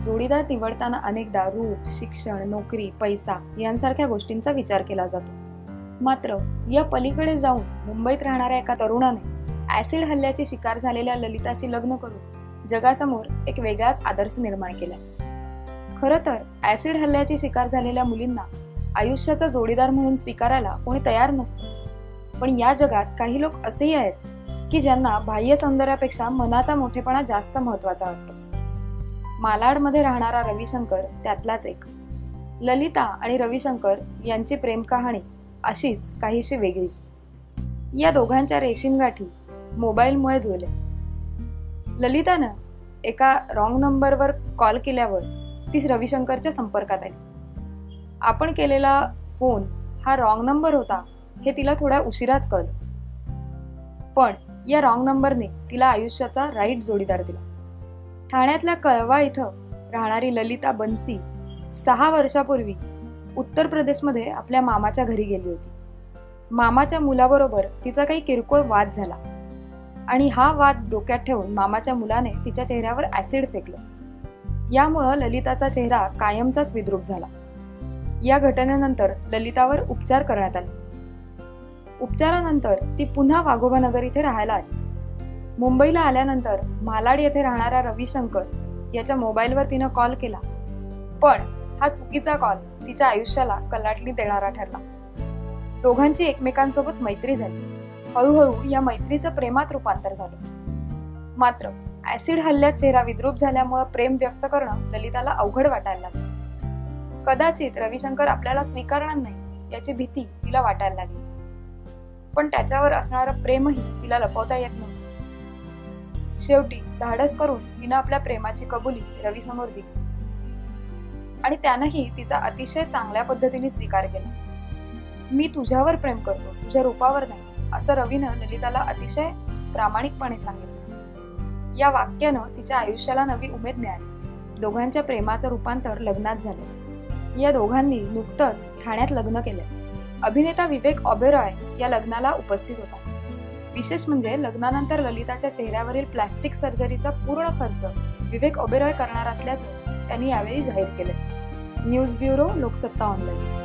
जोडीदार निवडताना अनेकदा रूप, शिक्षण, नोकरी, पैसा यांसारख्या गोष्टींचा विचार केला जातो। मात्र या पलीकडे जाऊन मुंबईत राहणाऱ्या एका तरुणाने ऍसिड हल्ल्याची शिकार झालेल्या ललिताशी लग्न करून जगासमोर एक वेगळाच आदर्श निर्माण केला। खरं तर ऍसिड हल्ल्याची शिकार झालेल्या मुलींना आयुष्याचा जोडीदार म्हणून स्वीकारायला कोणी तयार नसतं। पण या जगात काही लोक असेही आहेत की ज्यांना बाह्य सौंदर्यापेक्षा मनाचा मोठेपणा जास्त महत्वाचा वाटतो। मालाडमध्ये राहणारा रविशंकर त्यातलाच एक। ललिता आणि रविशंकर यांची प्रेम कहाणी अशीच काहीशी वेगळी। या दोघांच्या रेशीम गाठी मोबाईलमुळे जुळल्या। ललितानं एका रॉंग नंबरवर कॉल केल्यावर ती रविशंकरच्या संपर्कात आली। आपण केलेला फोन हा रॉंग नंबर होता हे तिला थोड्या उशिराच कळलं, पण या रॉंग नंबरने तिला आयुष्याचा राईट जोडीदार दिला। ठाण्यातल्या कळवा इथं राहणारी ललिता बनसी 6 वर्षापूर्वी उत्तर प्रदेशमध्ये आपल्या मामाच्या घरी गेली होती। मामाच्या मुलाबरोबर तिचा काही किरकोळ वाद झाला आणि हा वाद डोक्यात ठेवून मामाच्या मुलाने तिच्या चेहऱ्यावर ऍसिड फेकलं। यामुळं ललिताचा चेहरा कायमचाच विद्रूप झाला। या घटनेनंतर ललितावर उपचार करण्यात आले। उपचारानंतर ती पुन्हा वाघोबानगर इथे राहायला आली। मुंबईला आल्यानंतर मालाड येथे राहणाऱ्या रविशंकर याच्या मोबाईलवर तिनं कॉल केला, पण हा चुकीचा कॉल तिच्या आयुष्याला कलाटणी देणारा ठरला। दोघांची एकमेकांसोबत मैत्री झाली। हळूहळू या मैत्रीचं प्रेमात रूपांतर झालं। मात्र ऍसिड हल्ल्यात चेहरा विद्रूप झाल्यामुळे प्रेम व्यक्त करणं ललिताला अवघड वाटायला लागलं। कदाचित रविशंकर आपल्याला स्वीकारणार नाही याची भीती तिला वाटायला लागली, पण त्याच्यावर असणारं प्रेमही तिला लपवता येत नव्हतं। शेवटी धाडस करून तिनं आपल्या प्रेमाची कबुली रवीसमोर दिली आणि त्यानंही तिचा अतिशय चांगल्या पद्धतीने स्वीकार केला। मी तुझ्यावर प्रेम करतो, तुझ्या रूपावर नाही, असं रवीनं ललिताला अतिशय प्रामाणिकपणे सांगितलं। या वाक्यानं तिच्या आयुष्याला नवी उमेद मिळाली। दोघांच्या प्रेमाचं रूपांतर लग्नात झालं। या दोघांनी नुकतंच ठाण्यात लग्न केलंय। अभिनेता विवेक ओबेरॉय या लग्नाला उपस्थित होता। विशेष म्हणजे लग्नानंतर ललिताच्या चेहऱ्यावरील प्लास्टिक सर्जरीचा पूर्ण खर्च विवेक ओबेरॉय करणार असल्याचं त्यांनी यावेळी जाहीर केलं। News bureau, Loksatta online.